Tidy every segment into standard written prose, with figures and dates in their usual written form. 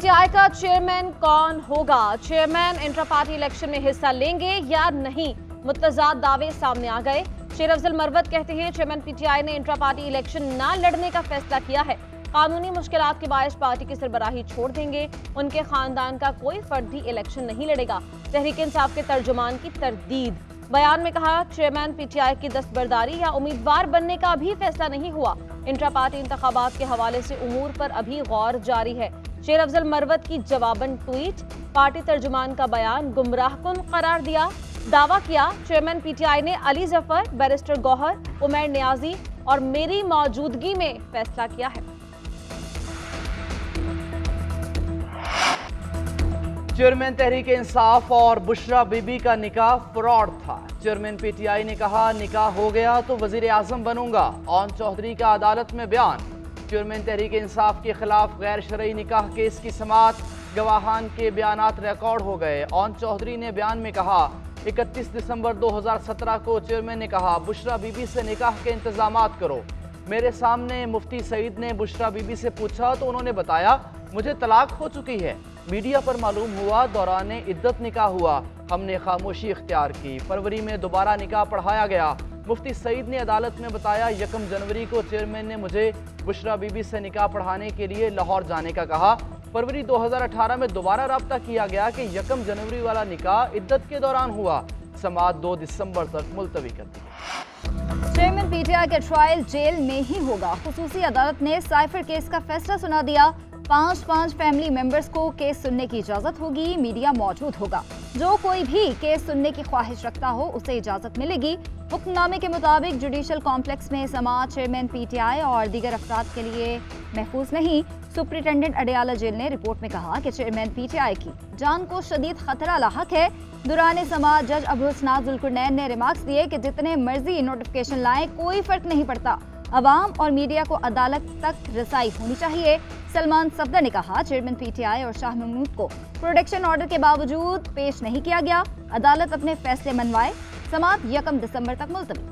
PTI का chairman कौन होगा? चेयरमैन इंट्रा पार्टी इलेक्शन में हिस्सा लेंगे या नहीं? मुतज़ाद दावे सामने आ गए। शेर अफजल मरवत कहते हैं चेयरमैन पीटीआई ने इंट्रा पार्टी इलेक्शन न लड़ने का फैसला किया है। कानूनी मुश्किलात के बायस पार्टी की सरबराही छोड़ देंगे। उनके खानदान का कोई फर्द भी इलेक्शन नहीं लड़ेगा। तहरीक इंसाफ के तर्जुमान की तरदीद। बयान में कहा चेयरमैन पीटीआई की दस्तबरदारी या उम्मीदवार बनने का अभी फैसला नहीं हुआ। इंट्रा पार्टी इंतखाबात के हवाले से उमूर पर अभी गौर जारी है। शेर अफजल मरवत की जवाबन ट्वीट। पार्टी तर्जुमान का बयान गुमराहकुन करार दिया। दावा किया चेयरमैन पीटीआई ने अली जफर, बैरिस्टर गौहर, उमर नियाजी और मेरी मौजूदगी में फैसला किया है। चेयरमैन तहरीक इंसाफ और बुशरा बीबी का निकाह फ्रॉड था। चेयरमैन पीटीआई ने कहा निकाह हो गया तो वजीर आजम बनूंगा। ओन चौधरी का अदालत में बयान। चेयरमैन तहरीक इंसाफ के खिलाफ गैर शरई निकाह केस की समाअत। गवाहान के बयानात रिकॉर्ड हो गए। ओन चौधरी ने बयान में कहा 31 दिसंबर 2017 को चेयरमैन ने कहा बुशरा बीबी से निकाह के इंतजामात करो। मेरे सामने मुफ्ती सईद ने बुशरा बीबी से पूछा तो उन्होंने बताया मुझे तलाक हो चुकी है। मीडिया पर मालूम हुआ दौरान इद्दत निकाह हुआ। हमने खामोशी इख्तियार की। फरवरी में दोबारा निकाह पढ़ाया गया। मुफ्ती सईद ने अदालत में बताया 1 जनवरी को चेयरमैन ने मुझे बुशरा बीबी से निकाह पढ़ाने के लिए लाहौर जाने का कहा। फरवरी 2018 में दोबारा रब्ता किया गया कि 1 जनवरी वाला निकाह इद्दत के दौरान हुआ। समाअत 2 दिसंबर तक मुलतवी कर दी। चेयरमैन पीटीआई का ट्रायल जेल में ही होगा। खुसूसी अदालत ने साइफर केस का फैसला सुना दिया। 5 फैमिली मेंबर्स को केस सुनने की इजाजत होगी। मीडिया मौजूद होगा। जो कोई भी केस सुनने की ख्वाहिश रखता हो उसे इजाजत मिलेगी। हुक्मनामे के मुताबिक जुडिशल कॉम्प्लेक्स में समाअत चेयरमैन पीटीआई और दीगर अफराद के लिए महफूज नहीं। सुप्रिंटेंडेंट अडियाला जेल ने रिपोर्ट में कहा कि चेयरमैन पीटीआई की जान को शदीद खतरा लाहक है। दौरान समाअत जज अबू हसनात जुल्कुरनैन ने रिमार्क्स दिए कि जितने मर्जी नोटिफिकेशन लाएं कोई फर्क नहीं पड़ता। अवाम और मीडिया को अदालत तक रसाई होनी चाहिए। सलमान सफदर ने कहा चेयरमैन पीटीआई और शाह महमूद को प्रोटेक्शन ऑर्डर के बावजूद पेश नहीं किया गया। अदालत अपने फैसले मनवाए। समाअत 1 दिसंबर तक मुलतवी।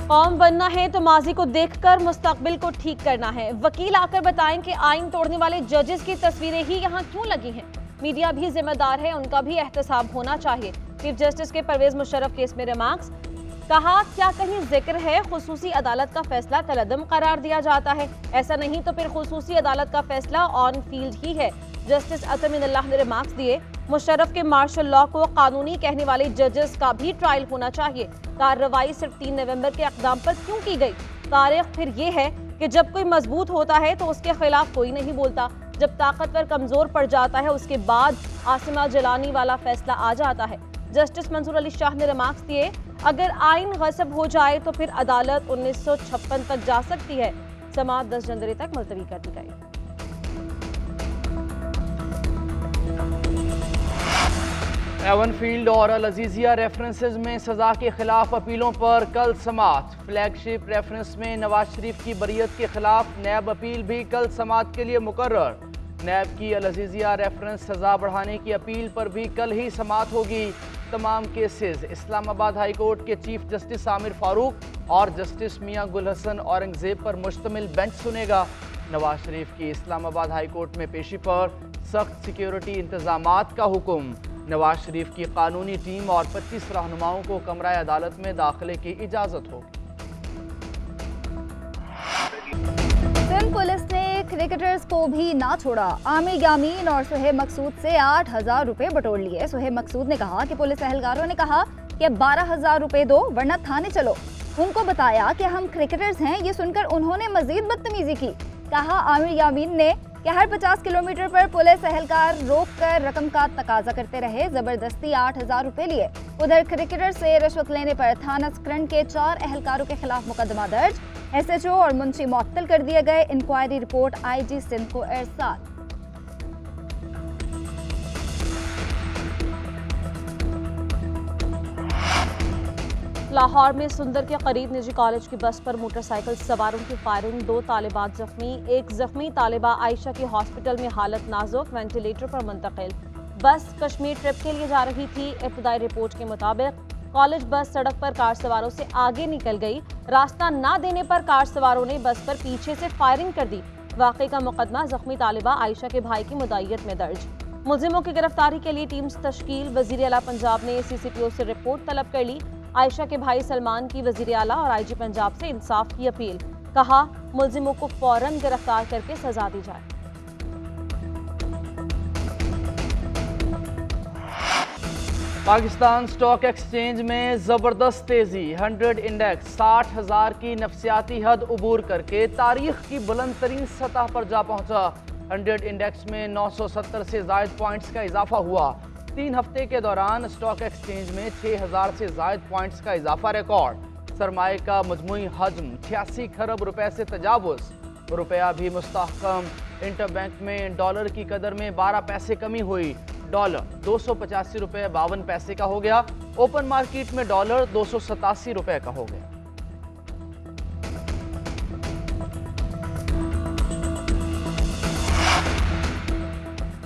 कौम बनना है तो माजी को देखकर मुस्तकबिल को ठीक करना है। वकील आकर बताएं कि आइन तोड़ने वाले जजेस की तस्वीरें ही यहाँ क्यों लगी हैं। मीडिया भी जिम्मेदार है, उनका भी एहतसाब होना चाहिए। चीफ जस्टिस के परवेज मुशर्रफ केस में रिमार्क्स। कहा क्या कहीं जिक्र है खुसूसी अदालत का फैसला कलअदम करार दिया जाता है? ऐसा नहीं तो फिर खुसूसी अदालत का फैसला ऑन फील्ड ही है। जस्टिस अतमिनुल्लाह ने रिमार्क्स दिए मुशर्रफ के मार्शल लॉ को कानूनी कहने वाले जजेस का भी ट्रायल होना चाहिए। कार्रवाई सिर्फ 3 नवंबर के इक़दाम पर क्यों की गई? तारीख फिर ये है कि जब कोई मजबूत होता है तो उसके खिलाफ कोई नहीं बोलता। जब ताकतवर कमजोर पड़ जाता है उसके बाद आसिमा जलानी वाला फैसला आ जाता है। जस्टिस मंसूर अली शाह ने रिमार्क्स दिए अगर आइन गस्ब हो जाए तो फिर अदालत 1956 तक जा सकती है। समाअत 10 जनवरी तक मुलतवी कर दी गई। एवनफील्ड और अल अजीजिया रेफरेंसेस में सजा के खिलाफ अपीलों पर कल समाअत। फ्लैगशिप रेफरेंस में नवाज शरीफ की बरियत के खिलाफ नैब अपील भी कल समाअत के लिए मुकर्रर। नैब की अल अजीजिया रेफरेंस सजा बढ़ाने की अपील पर भी कल ही समाअत होगी। तमाम केसेस इस्लामाबाद हाई कोर्ट के चीफ जस्टिस आमिर फारूक और जस्टिस मियां गुल हसन औरंगजेब पर मुश्तमिल बेंच सुनेगा। नवाज शरीफ की इस्लामाबाद हाई कोर्ट में पेशी पर सख्त सिक्योरिटी इंतजामात का हुक्म। नवाज शरीफ की कानूनी टीम और 25 रहनुमाओं को कमरा अदालत में दाखिले की इजाजत होगी। सिंध पुलिस ने क्रिकेटर्स को भी ना छोड़ा। आमिर यामीन और सुहेब मकसूद से 8,000 रुपए बटोर लिए। सुहेब मकसूद ने कहा कि पुलिस एहलकारों ने कहा कि 12,000 रुपए दो वरना थाने चलो। उनको बताया कि हम क्रिकेटर्स हैं। ये सुनकर उन्होंने मजीद बदतमीजी की। कहा आमिर यामीन ने कि हर 50 किलोमीटर पर पुलिस एहलकार रोक कर रकम का तकाजा करते रहे। जबरदस्ती 8,000 रुपए लिए। उधर क्रिकेटर से रिश्वत लेने पर थाना स्क्रंड के 4 एहलकारों के खिलाफ मुकदमा दर्ज। SHO और मुंशी मुअत्तल कर दिए गए। इंक्वायरी रिपोर्ट IG सिंध को इरसाल। लाहौर में सुंदर के करीब निजी कॉलेज की बस पर मोटरसाइकिल सवारों की फायरिंग। 2 तालिबात जख्मी। एक जख्मी तालिबा आयशा की हॉस्पिटल में हालत नाजुक, वेंटिलेटर पर मुंतकिल। बस कश्मीर ट्रिप के लिए जा रही थी। इब्तदाई रिपोर्ट के मुताबिक कॉलेज बस सड़क पर कार सवारों से आगे निकल गई। रास्ता न देने पर कार सवारों ने बस पर पीछे से फायरिंग कर दी। वाकई का मुकदमा जख्मी तालिबा आयशा के भाई की मुदाय्यत में दर्ज। मुलजिमों की गिरफ्तारी के लिए टीम्स तश्कील। वजीर आला पंजाब ने CCPO से रिपोर्ट तलब कर ली। आयशा के भाई सलमान की वजीर आला और IG पंजाब से इंसाफ की अपील। कहा, मुलजिमों को फौरन गिरफ्तार करके सजा दी जाए। पाकिस्तान स्टॉक एक्सचेंज में जबरदस्त तेजी। 100 इंडेक्स 60,000 की नफसियाती हद उबूर करके तारीख की बुलंद तरीन सतह पर जा पहुंचा। 100 इंडेक्स में 970 से जायद पॉइंट्स का इजाफा हुआ। 3 हफ्ते के दौरान स्टॉक एक्सचेंज में 6,000 से जायद पॉइंट्स का इजाफा रिकॉर्ड। सरमाए का मजमूई हजम 88 खरब रुपए से तजावुज। रुपया भी मुस्तहकम। इंटरबैंक में डॉलर की कदर में 12 पैसे कमी हुई। डॉलर 285 रुपए 52 पैसे का हो गया। ओपन मार्केट में डॉलर 287 रुपए का हो गया।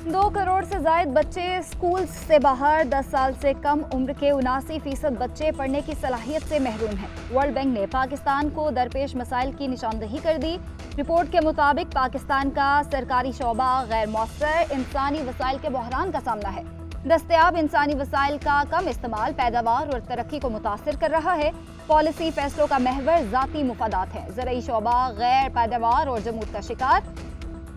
दो करोड़ से जायद बच्चे स्कूल से बाहर। 10 साल से कम उम्र के 79% बच्चे पढ़ने की सलाहियत से महरूम हैं। वर्ल्ड बैंक ने पाकिस्तान को दरपेश मसाइल की निशानदही कर दी। रिपोर्ट के मुताबिक पाकिस्तान का सरकारी शोबा गैर मौसर इंसानी वसाइल के बहरान का सामना है। दस्तयाब इंसानी वसाइल का कम इस्तेमाल पैदावार और तरक्की को मुतासिर कर रहा है। पॉलिसी फैसलों का महवर जाती मुफादात है। ज़राई शोबा गैर पैदावार और जमूत का शिकार।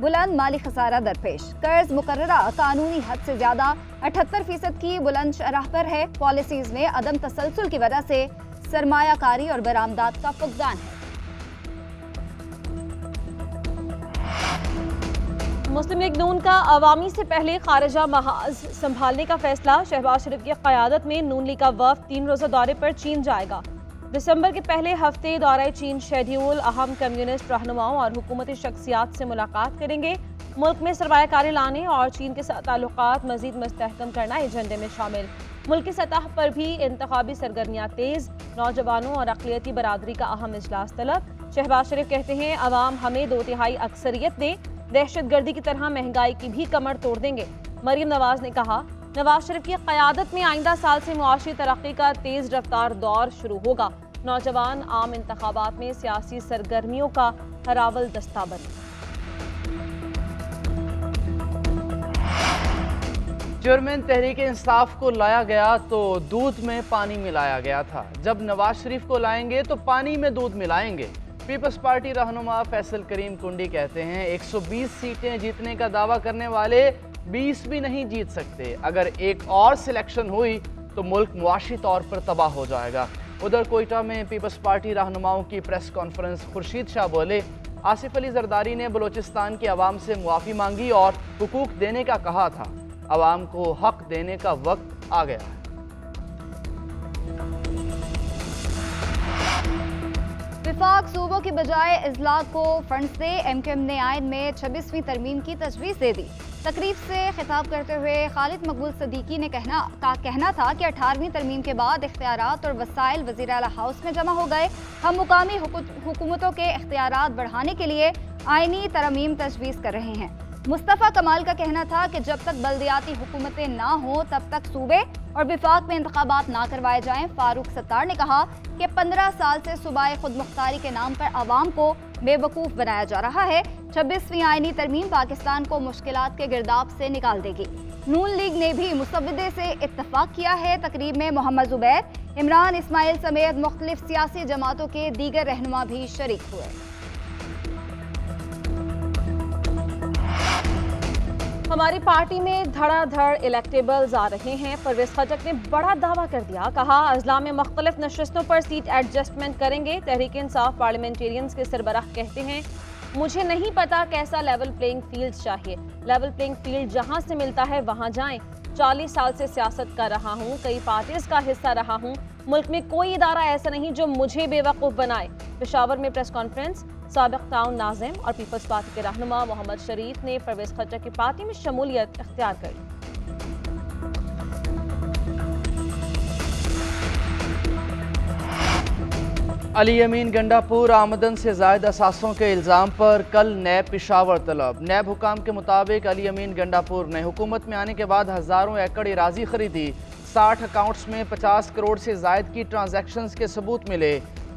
बुलंद माली खसारा दरपेश। कर्ज मुकर्ररा कानूनी हद से ज्यादा 78% की बुलंद शरह पर है। पॉलिसीज में अदम तसलसल की वजह से सरमायाकारी और बरामदात का फुकदान है। मुस्लिम लीग नून का अवामी से पहले खारिजा महाज संभालने का फैसला। शहबाज शरीफ की क़यादत में नून लीग का वफ़द 3 रोज़ा दौरे पर चीन जाएगा। दिसंबर के पहले हफ्ते दौरे चीन शेड्यूल। अहम कम्युनिस्ट रहनुमाओं और हुकूमती शख्सियात से मुलाकात करेंगे। मुल्क में सरमायाकारी लाने और चीन के साथ ताल्लुकात मजीद मुस्तहकम करना एजेंडे में शामिल। मुल्की सतह पर भी इंतखाबी सरगर्मियाँ तेज। नौजवानों और अक़लियती बरादरी का अहम इजलास तलब। शहबाज शरीफ कहते हैं, अवाम हमें 2/3 अक्सरियत दे, दहशतगर्दी की तरह महंगाई की भी कमर तोड़ देंगे। मरीम नवाज ने कहा, नवाज शरीफ की क़यादत में आइंदा साल से मुआशी तरक्की का तेज रफ्तार दौर शुरू होगा। नौजवान आम इंतखाबात में सियासी सरगर्मियों का हरावल दस्ता बने। चेयरमैन तहरीक इंसाफ को लाया गया तो दूध में पानी मिलाया गया था। जब नवाज शरीफ को लाएंगे तो पानी में दूध मिलाएंगे। पीपल्स पार्टी रहनुमा फैसल करीम कुंडी कहते हैं, 120 सीटें जीतने का दावा करने वाले 20 भी नहीं जीत सकते। अगर एक और सिलेक्शन हुई तो मुल्क मुआशी तौर पर तबाह हो जाएगा। उधर कोयटा में पीपल्स पार्टी रहनुमाओं की प्रेस कॉन्फ्रेंस। खुर्शीद शाह बोले, आसिफ अली जरदारी ने बलूचिस्तान की आवाम से मुआफ़ी मांगी और हुकूक देने का कहा था। आवाम को हक देने का वक्त आ गया है। विफाक सूबों की बजाय इजला को फंड से MQM ने आइन में 26वीं तरमीम की तजवीज़ दे दी। तकरीब से खिताब करते हुए खालिद मकबूल सदीकी ने कहना था कि 18वीं तरमीम के बाद इख्तियारात और वसाइल वज़ीर आला हाउस में जमा हो गए। हम मुकामी हुकूमतों के इख्तियारात बढ़ाने के लिए आइनी तरमीम तजवीज़ कर रहे हैं। मुस्तफ़ा कमाल का कहना था कि जब तक बल्दियाती हुकूमतें ना हो तब तक सूबे और विफाक में इंतखाबात ना करवाए जाएं। फारूक सत्तार ने कहा कि 15 साल से सूबाई खुद मुख्तारी के नाम पर आवाम को बेवकूफ़ बनाया जा रहा है। 26वीं आइनी तरमीम पाकिस्तान को मुश्किलात के गिरदाब से निकाल देगी। नून लीग ने भी मुसव्वदे से इत्तफाक किया है। तकरीब में मोहम्मद जुबैर, इमरान इस्माइल समेत मुख्तलिफ सियासी जमातों के दीगर रहनुमा भी शरीक हुए। हमारी पार्टी में धड़ाधड़ इलेक्टेबल्स आ रहे हैं। परवेज खटक ने बड़ा दावा कर दिया। कहा, अजला में मुख्तलिफ नशस्तों पर सीट एडजस्टमेंट करेंगे। तहरीक इंसाफ पार्लियामेंटेरियंस के सरबराह कहते हैं, मुझे नहीं पता कैसा लेवल प्लेइंग फील्ड चाहिए। लेवल प्लेइंग फील्ड जहां से मिलता है वहां जाएं। 40 साल से सियासत कर रहा हूं, कई पार्टीज का हिस्सा रहा हूं। मुल्क में कोई इदारा ऐसा नहीं जो मुझे बेवकूफ़ बनाए। पेशावर में प्रेस कॉन्फ्रेंस। साबिक टाउन नाज़िम और पीपल्स पार्टी के रहनुमा मोहम्मद शरीफ ने परवेज खटक की पार्टी में शमूलियत इख्तियार कर ली। अली अमीन गंडापुर आमदन से ज़ायद असासों के इल्ज़ाम पर कल नैब पेशावर तलब। नैब हुकाम के मुताबिक अली अमीन गंडापुर ने हुकूमत में आने के बाद हज़ारों एकड़ अराज़ी खरीदी। 60 अकाउंट्स में 50 करोड़ से ज़ायद की ट्रांजैक्शंस के सबूत मिले।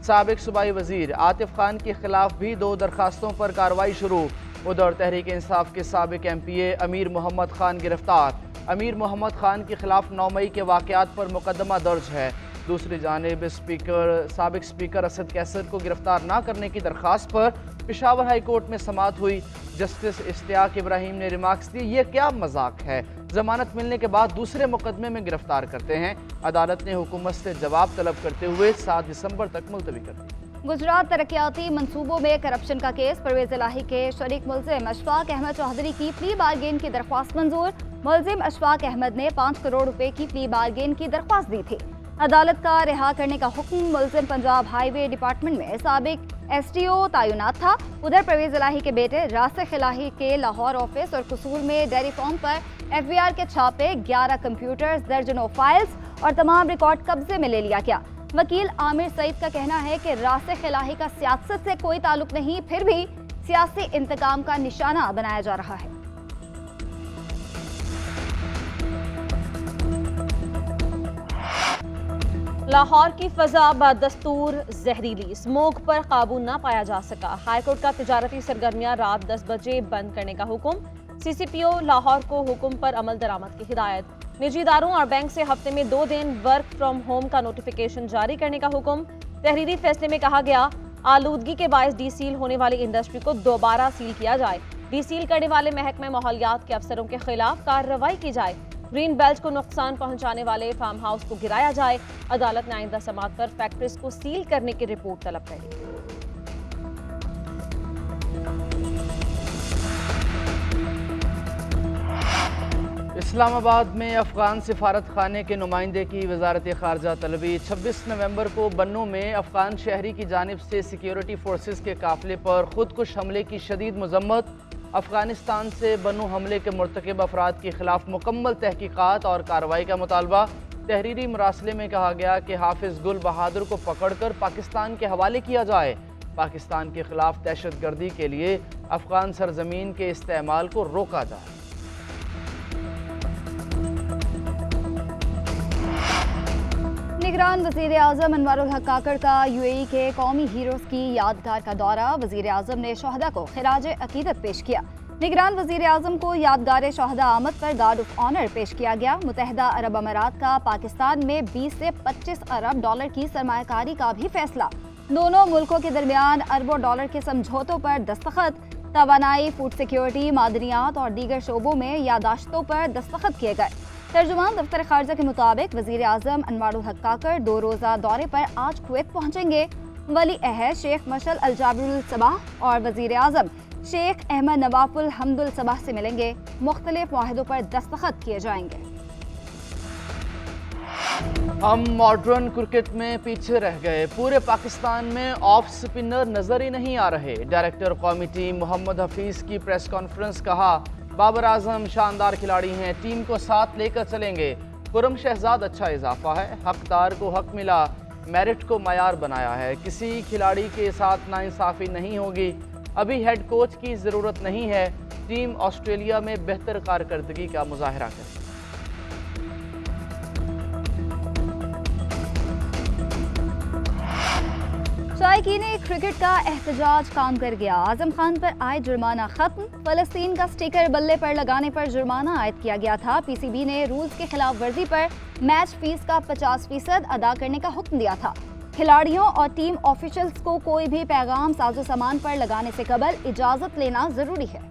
साबिक सूबाई वज़ीर आतिफ खान के खिलाफ भी 2 दरखास्तों पर कार्रवाई शुरू। उधर तहरीक इंसाफ के साबिक MPA अमीर मोहम्मद खान गिरफ्तार। अमीर मोहम्मद खान के खिलाफ 9 मई के वाक़यात पर मुकदमा दर्ज है। दूसरी जानिब साबिक स्पीकर असद कैसर को गिरफ्तार न करने की दरख्वास्त पर पेशावर हाई कोर्ट में समाअत हुई। जस्टिस इश्तियाक इब्राहिम ने रिमार्क्स दिए, ये क्या मजाक है, जमानत मिलने के बाद दूसरे मुकदमे में गिरफ्तार करते हैं। अदालत ने हुकूमत से जवाब तलब करते हुए 7 दिसंबर तक मुलतवी कर दी। गुजरात तरक्याती मंसूबों में करप्शन का केस, परवेज इलाही के शरीक मुल्जिम अशफाक अहमद चौधरी की प्ली बारगेन की दरख्वास्त मंजूर। मुल्जिम अशफाक अहमद ने 5 करोड़ रुपए की प्ली बारगेन की दरख्वास्त दी थी। अदालत का रिहा करने का हुक्म। मुल्जिम पंजाब हाईवे डिपार्टमेंट में साबिक STO तैनात था। उधर परवेज इलाही के बेटे रासिक इलाही के लाहौर ऑफिस और कसूर में डेयरी फार्म पर FBR के छापे, 11 कंप्यूटर्स, दर्जनों फाइल्स और तमाम रिकॉर्ड कब्जे में ले लिया गया। वकील आमिर सईद का कहना है कि रासिक इलाही का सियासत से कोई ताल्लुक नहीं, फिर भी सियासी इंतकाम का निशाना बनाया जा रहा है। लाहौर की फजा बदस्तूर जहरीली, स्मोक पर काबू न पाया जा सका। हाईकोर्ट का तिजारती सरगर्मियां रात 10 बजे बंद करने का हुक्म। CCPO लाहौर को हुक्म पर अमल दरामद की हिदायत। निजी इदारों और बैंक से हफ्ते में 2 दिन वर्क फ्रॉम होम का नोटिफिकेशन जारी करने का हुक्म। तहरीरी फैसले में कहा गया, आलूदगी के बायस डीसील होने वाली इंडस्ट्री को दोबारा सील किया जाए। डीसील करने वाले महकमे माहौलियात के अफसरों के खिलाफ कार्रवाई की जाए। ग्रीन बेल्ट को नुकसान पहुंचाने वाले फार्म हाउस को गिराया जाए। अदालत ने आइंदा समाअत पर फैक्ट्रीज को सील करने की रिपोर्ट तलब कर दी। इस्लामाबाद में अफगान सिफारत खाने के नुमाइंदे की वजारत खारजा तलबी। 26 नवंबर को बन्नू में अफगान शहरी की जानिब से सिक्योरिटी फोर्सेस के काफिले पर खुदकुश हमले की शदीद मजम्मत। अफगानिस्तान से बन्नू हमले के मुर्तकिब अफराद के खिलाफ मुकम्मल तहकीकात और कार्रवाई का मुतालबा। तहरीरी मरासले में कहा गया कि हाफिज गुल बहादुर को पकड़कर पाकिस्तान के हवाले किया जाए। पाकिस्तान के खिलाफ दहशतगर्दी के लिए अफगान सरजमीन के इस्तेमाल को रोका जाए। निगरान वज़ीर आज़म अनवारुल हक काकड़ का UAE के कौमी हीरोज़ की यादगार का दौरा। वज़ीर आज़म ने शोहदा को खिराज अकीदत पेश किया। निगरान वज़ीर आज़म को यादगार शोहदा आमद पर गार्ड ऑफ ऑनर पेश किया गया। मुत्तहिदा अरब अमारात का पाकिस्तान में 20 से 25 अरब डॉलर की सरमायाकारी का भी फैसला। दोनों मुल्कों के दरमियान अरबों डॉलर के समझौतों पर दस्तखत। तवानाई, फूड सिक्योरिटी, मादनियात और दीगर शोबों में यादाश्तों पर दस्तखत किए गए। तर्जुमान दफ्तर खारजा के मुताबिक वज़ीर आज़म अनवारुल हक काकड़ 2 रोज़ा दौरे पर आज कुवैत पहुंचेंगे। वली अहद शेख मशल अल जाबिरुल सबाह और वज़ीर आज़म शेख अहमद नवाफुल हमदुल सबाह से मिलेंगे। मुख्तलिफ मुआहिदों पर दस्तखत किए जाएंगे। हम मॉडर्न क्रिकेट में पीछे रह गए। पूरे पाकिस्तान में ऑफ स्पिनर नजर ही नहीं आ रहे। डायरेक्टर कौमी टीम मोहम्मद हफीज की प्रेस कॉन्फ्रेंस, कहा बाबर आजम शानदार खिलाड़ी हैं, टीम को साथ लेकर चलेंगे। खुरम शहजाद अच्छा इजाफा है, हकदार को हक मिला, मेरिट को मयार बनाया है। किसी खिलाड़ी के साथ नाइंसाफ़ी नहीं होगी। अभी हेड कोच की ज़रूरत नहीं है। टीम ऑस्ट्रेलिया में बेहतर कारकर्दगी का मुजाहरा करे। शायकीन क्रिकेट का एहतजाज काम कर गया। आजम खान पर आए जुर्माना खत्म। फलस्तीन का स्टिकर बल्ले पर लगाने पर जुर्माना आयद किया गया था। PCB ने रूल्स के खिलाफ वर्जी पर मैच फीस का 50% अदा करने का हुक्म दिया था। खिलाड़ियों और टीम ऑफिशियल्स को कोई भी पैगाम साजो सामान पर लगाने से कबल इजाजत लेना जरूरी है।